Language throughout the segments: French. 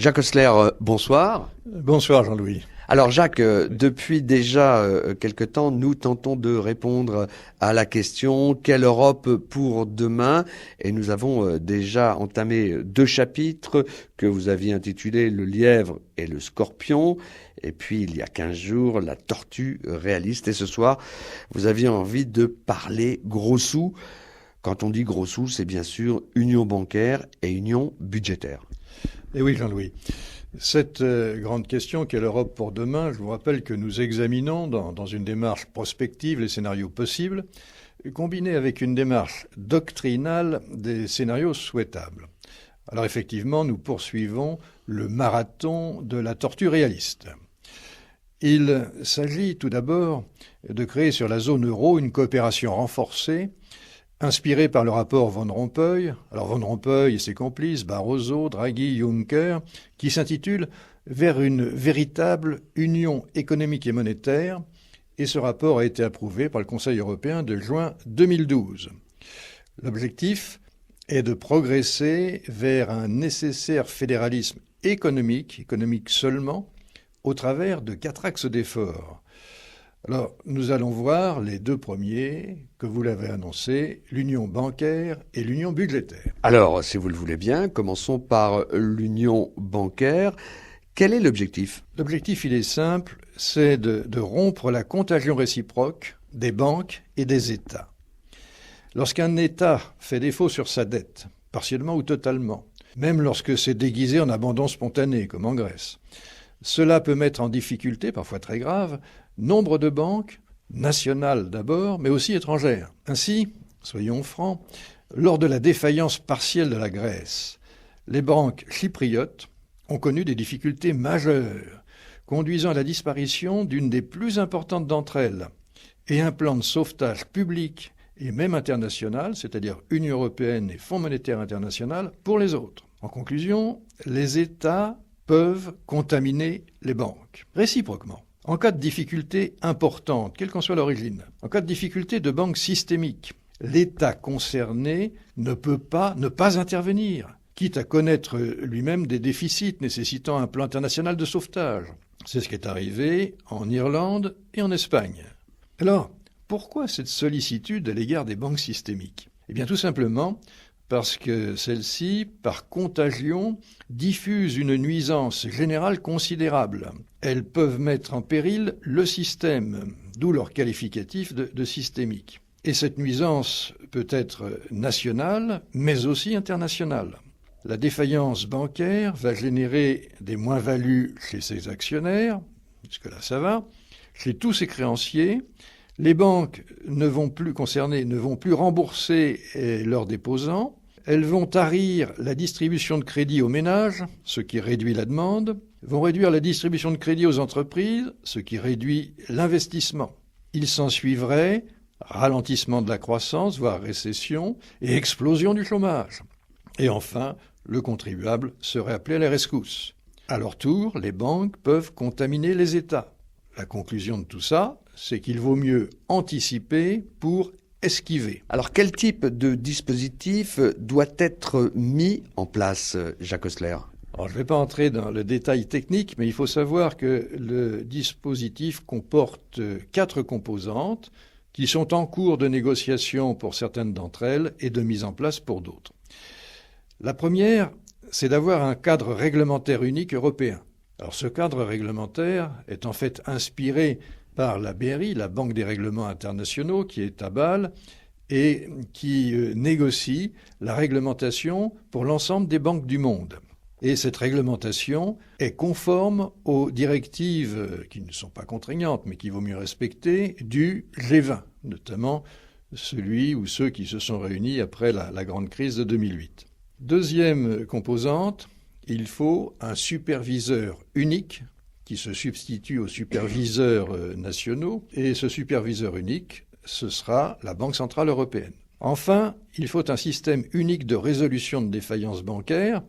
Jacques Osler, bonsoir. Bonsoir Jean-Louis. Alors Jacques, depuis déjà quelque temps, nous tentons de répondre à la question « Quelle Europe pour demain ?» Et nous avons déjà entamé 2 chapitres que vous aviez intitulés « Le lièvre et le scorpion ». Et puis il y a 15 jours, la tortue réaliste. Et ce soir, vous aviez envie de parler gros sous. Quand on dit gros sous, c'est bien sûr union bancaire et union budgétaire. Eh oui Jean-Louis. Cette grande question, quelle Europe pour demain, je vous rappelle que nous examinons dans une démarche prospective les scénarios possibles, combinés avec une démarche doctrinale des scénarios souhaitables. Alors effectivement, nous poursuivons le marathon de la tortue réaliste. Il s'agit tout d'abord de créer sur la zone euro une coopération renforcée, inspiré par le rapport Van Rompuy, alors Van Rompuy et ses complices, Barroso, Draghi, Juncker, qui s'intitule « Vers une véritable union économique et monétaire », et ce rapport a été approuvé par le Conseil européen de juin 2012. L'objectif est de progresser vers un nécessaire fédéralisme économique seulement, au travers de 4 axes d'effort. Alors, nous allons voir les 2 premiers, que vous l'avez annoncé, l'union bancaire et l'union budgétaire. Alors, si vous le voulez bien, commençons par l'union bancaire. Quel est l'objectif ? L'objectif, il est simple, c'est de rompre la contagion réciproque des banques et des États. Lorsqu'un État fait défaut sur sa dette, partiellement ou totalement, même lorsque c'est déguisé en abandon spontané, comme en Grèce, cela peut mettre en difficulté, parfois très grave, nombre de banques, nationales d'abord, mais aussi étrangères. Ainsi, soyons francs, lors de la défaillance partielle de la Grèce, les banques chypriotes ont connu des difficultés majeures, conduisant à la disparition d'une des plus importantes d'entre elles, et un plan de sauvetage public et même international, c'est-à-dire Union européenne et Fonds monétaire international, pour les autres. En conclusion, les États peuvent contaminer les banques, réciproquement. En cas de difficulté importante, quelle qu'en soit l'origine, en cas de difficulté de banque systémique, l'État concerné ne peut pas ne pas intervenir, quitte à connaître lui-même des déficits nécessitant un plan international de sauvetage. C'est ce qui est arrivé en Irlande et en Espagne. Alors, pourquoi cette sollicitude à l'égard des banques systémiques ? Eh bien, tout simplement parce que celles-ci, par contagion, diffusent une nuisance générale considérable. Elles peuvent mettre en péril le système, d'où leur qualificatif de systémique. Et cette nuisance peut être nationale, mais aussi internationale. La défaillance bancaire va générer des moins-values chez ses actionnaires, jusque-là ça va, chez tous ses créanciers. Les banques ne vont plus rembourser leurs déposants. Elles vont tarir la distribution de crédit aux ménages, ce qui réduit la demande, vont réduire la distribution de crédit aux entreprises, ce qui réduit l'investissement. Il s'ensuivrait ralentissement de la croissance, voire récession, et explosion du chômage. Et enfin, le contribuable serait appelé à la rescousse. À leur tour, les banques peuvent contaminer les États. La conclusion de tout ça, c'est qu'il vaut mieux anticiper pour esquiver. Alors, quel type de dispositif doit être mis en place, Jacques Osler ? Alors, je ne vais pas entrer dans le détail technique, mais il faut savoir que le dispositif comporte 4 composantes qui sont en cours de négociation pour certaines d'entre elles et de mise en place pour d'autres. La première, c'est d'avoir un cadre réglementaire unique européen. Alors, ce cadre réglementaire est en fait inspiré par la BRI, la Banque des règlements internationaux, qui est à Bâle et qui négocie la réglementation pour l'ensemble des banques du monde. Et cette réglementation est conforme aux directives qui ne sont pas contraignantes, mais qu'il vaut mieux respecter, du G20, notamment celui ou ceux qui se sont réunis après la grande crise de 2008. Deuxième composante, il faut un superviseur unique qui se substitue aux superviseurs nationaux, et ce superviseur unique, ce sera la Banque centrale européenne. Enfin, il faut un système unique de résolution de défaillance bancaire,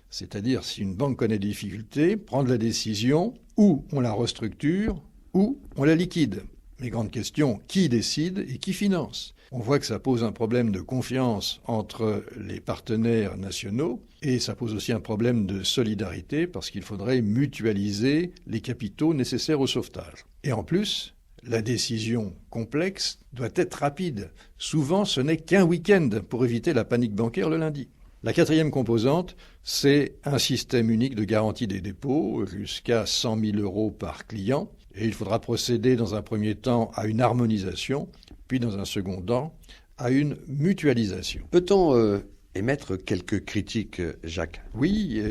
c'est-à-dire si une banque connaît des difficultés, prendre la décision, ou on la restructure, ou on la liquide. Mais grande question, qui décide et qui finance? On voit que ça pose un problème de confiance entre les partenaires nationaux et ça pose aussi un problème de solidarité parce qu'il faudrait mutualiser les capitaux nécessaires au sauvetage. Et en plus, la décision complexe doit être rapide. Souvent, ce n'est qu'un week-end pour éviter la panique bancaire le lundi. La quatrième composante, c'est un système unique de garantie des dépôts jusqu'à 100 000 € par client. Et il faudra procéder dans un premier temps à une harmonisation, puis dans un second temps à une mutualisation. Peut-on émettre quelques critiques, Jacques? Oui,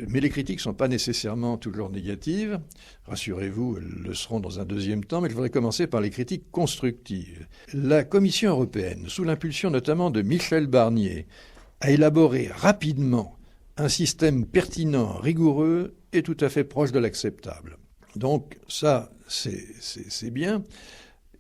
mais les critiques ne sont pas nécessairement toujours négatives. Rassurez-vous, elles le seront dans un deuxième temps, mais je voudrais commencer par les critiques constructives. La Commission européenne, sous l'impulsion notamment de Michel Barnier, a élaboré rapidement un système pertinent, rigoureux et tout à fait proche de l'acceptable. Donc ça, c'est bien.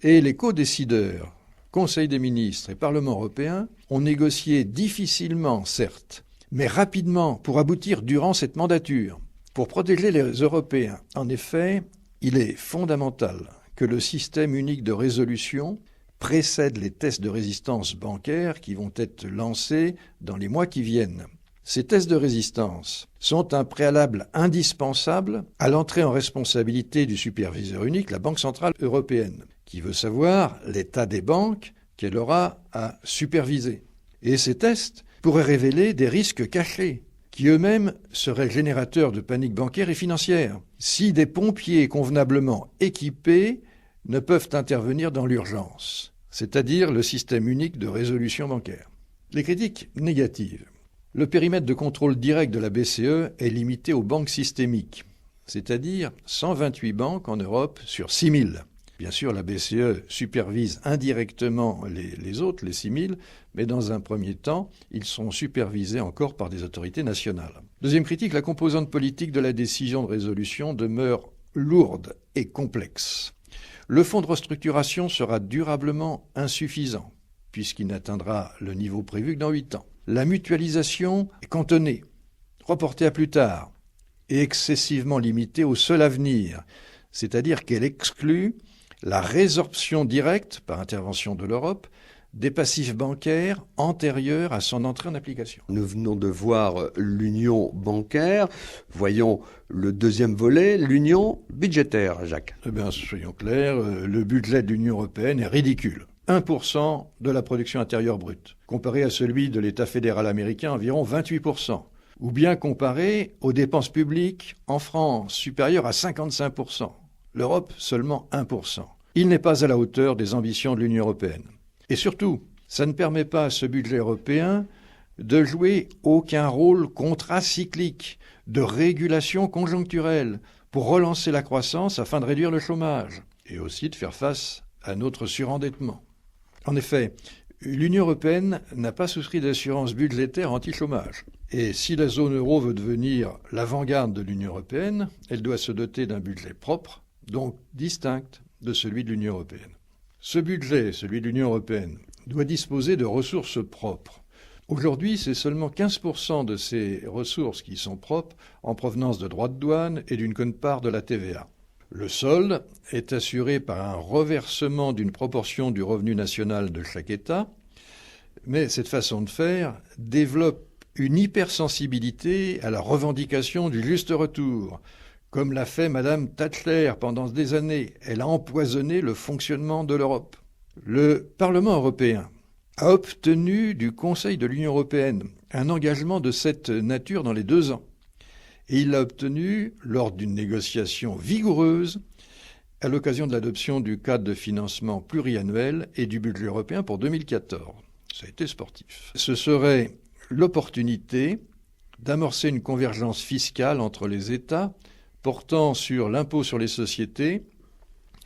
Et les codécideurs, Conseil des ministres et Parlement européen, ont négocié difficilement, certes, mais rapidement pour aboutir durant cette mandature, pour protéger les Européens. En effet, il est fondamental que le système unique de résolution précède les tests de résistance bancaire qui vont être lancés dans les mois qui viennent. Ces tests de résistance sont un préalable indispensable à l'entrée en responsabilité du superviseur unique, la Banque centrale européenne, qui veut savoir l'état des banques qu'elle aura à superviser. Et ces tests pourraient révéler des risques cachés, qui eux-mêmes seraient générateurs de panique bancaire et financière, si des pompiers convenablement équipés ne peuvent intervenir dans l'urgence, c'est-à-dire le système unique de résolution bancaire. Les critiques négatives. Le périmètre de contrôle direct de la BCE est limité aux banques systémiques, c'est-à-dire 128 banques en Europe sur 6 000. Bien sûr, la BCE supervise indirectement les autres, les 6 000, mais dans un premier temps, ils sont supervisés encore par des autorités nationales. Deuxième critique, la composante politique de la décision de résolution demeure lourde et complexe. Le fonds de restructuration sera durablement insuffisant, puisqu'il n'atteindra le niveau prévu que dans 8 ans. La mutualisation est cantonnée, reportée à plus tard, et excessivement limitée au seul avenir, c'est-à-dire qu'elle exclut la résorption directe, par intervention de l'Europe, des passifs bancaires antérieurs à son entrée en application. Nous venons de voir l'union bancaire. Voyons le deuxième volet, l'union budgétaire, Jacques. Eh bien, soyons clairs, le budget de l'Union européenne est ridicule. 1% de la production intérieure brute, comparé à celui de l'État fédéral américain, environ 28%, ou bien comparé aux dépenses publiques en France, supérieures à 55%. L'Europe, seulement 1%. Il n'est pas à la hauteur des ambitions de l'Union européenne. Et surtout, ça ne permet pas à ce budget européen de jouer aucun rôle contracyclique, de régulation conjoncturelle, pour relancer la croissance afin de réduire le chômage, et aussi de faire face à notre surendettement. En effet, l'Union européenne n'a pas souscrit d'assurance budgétaire anti-chômage. Et si la zone euro veut devenir l'avant-garde de l'Union européenne, elle doit se doter d'un budget propre, donc distinct de celui de l'Union européenne. Ce budget, celui de l'Union européenne, doit disposer de ressources propres. Aujourd'hui, c'est seulement 15% de ces ressources qui sont propres en provenance de droits de douane et d'une quote-part de la TVA. Le solde est assuré par un reversement d'une proportion du revenu national de chaque État, mais cette façon de faire développe une hypersensibilité à la revendication du juste retour, comme l'a fait Mme Thatcher pendant des années. Elle a empoisonné le fonctionnement de l'Europe. Le Parlement européen a obtenu du Conseil de l'Union européenne un engagement de cette nature dans les 2 ans. Et il l'a obtenu lors d'une négociation vigoureuse à l'occasion de l'adoption du cadre de financement pluriannuel et du budget européen pour 2014. Ça a été sportif. Ce serait l'opportunité d'amorcer une convergence fiscale entre les États portant sur l'impôt sur les sociétés,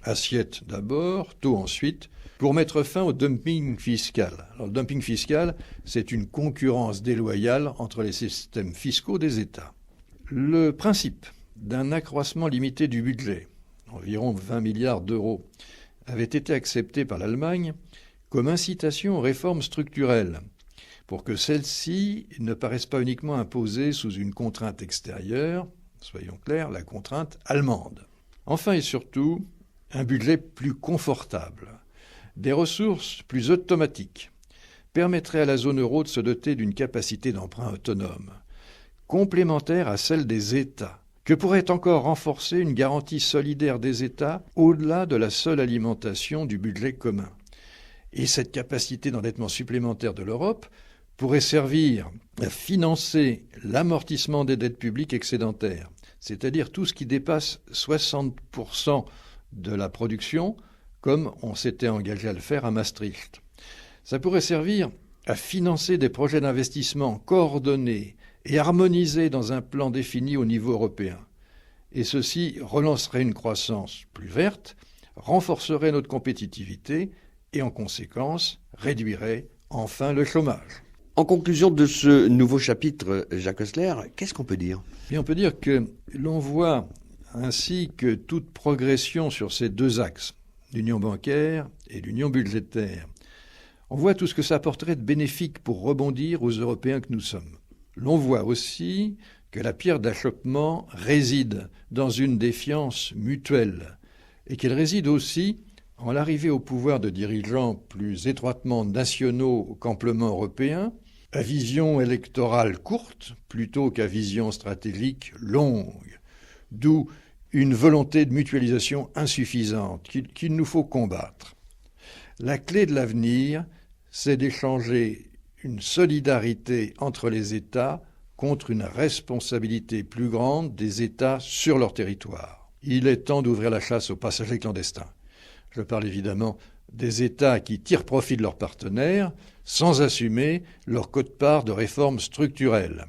assiette d'abord, taux ensuite, pour mettre fin au dumping fiscal. Alors, le dumping fiscal, c'est une concurrence déloyale entre les systèmes fiscaux des États. Le principe d'un accroissement limité du budget, environ 20 milliards d'euros, avait été accepté par l'Allemagne comme incitation aux réformes structurelles, pour que celles-ci ne paraissent pas uniquement imposées sous une contrainte extérieure, soyons clairs, la contrainte allemande. Enfin et surtout, un budget plus confortable, des ressources plus automatiques, permettraient à la zone euro de se doter d'une capacité d'emprunt autonome, complémentaire à celle des États, que pourrait encore renforcer une garantie solidaire des États au-delà de la seule alimentation du budget commun. Et cette capacité d'endettement supplémentaire de l'Europe pourrait servir à financer l'amortissement des dettes publiques excédentaires, c'est-à-dire tout ce qui dépasse 60% de la production, comme on s'était engagé à le faire à Maastricht. Ça pourrait servir à financer des projets d'investissement coordonnés et harmonisés dans un plan défini au niveau européen. Et ceci relancerait une croissance plus verte, renforcerait notre compétitivité et en conséquence réduirait enfin le chômage. En conclusion de ce nouveau chapitre, Jacques Oessler, qu'est-ce qu'on peut dire ? Et on peut dire que l'on voit ainsi que toute progression sur ces deux axes, l'union bancaire et l'union budgétaire, on voit tout ce que ça apporterait de bénéfique pour rebondir aux Européens que nous sommes. L'on voit aussi que la pierre d'achoppement réside dans une défiance mutuelle et qu'elle réside aussi en l'arrivée au pouvoir de dirigeants plus étroitement nationaux qu'amplement européens, à vision électorale courte plutôt qu'à vision stratégique longue, d'où une volonté de mutualisation insuffisante qu'il nous faut combattre. La clé de l'avenir, c'est d'échanger une solidarité entre les États contre une responsabilité plus grande des États sur leur territoire. Il est temps d'ouvrir la chasse aux passagers clandestins. Je parle évidemment des États qui tirent profit de leurs partenaires sans assumer leur quote-part de réformes structurelles.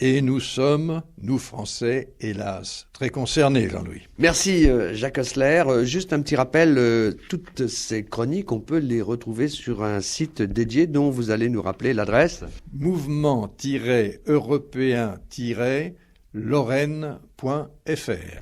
Et nous sommes, nous Français, hélas, très concernés, Jean-Louis. Merci Jacques Oessler. Juste un petit rappel, toutes ces chroniques, on peut les retrouver sur un site dédié dont vous allez nous rappeler l'adresse. Mouvement-européen-lorraine.fr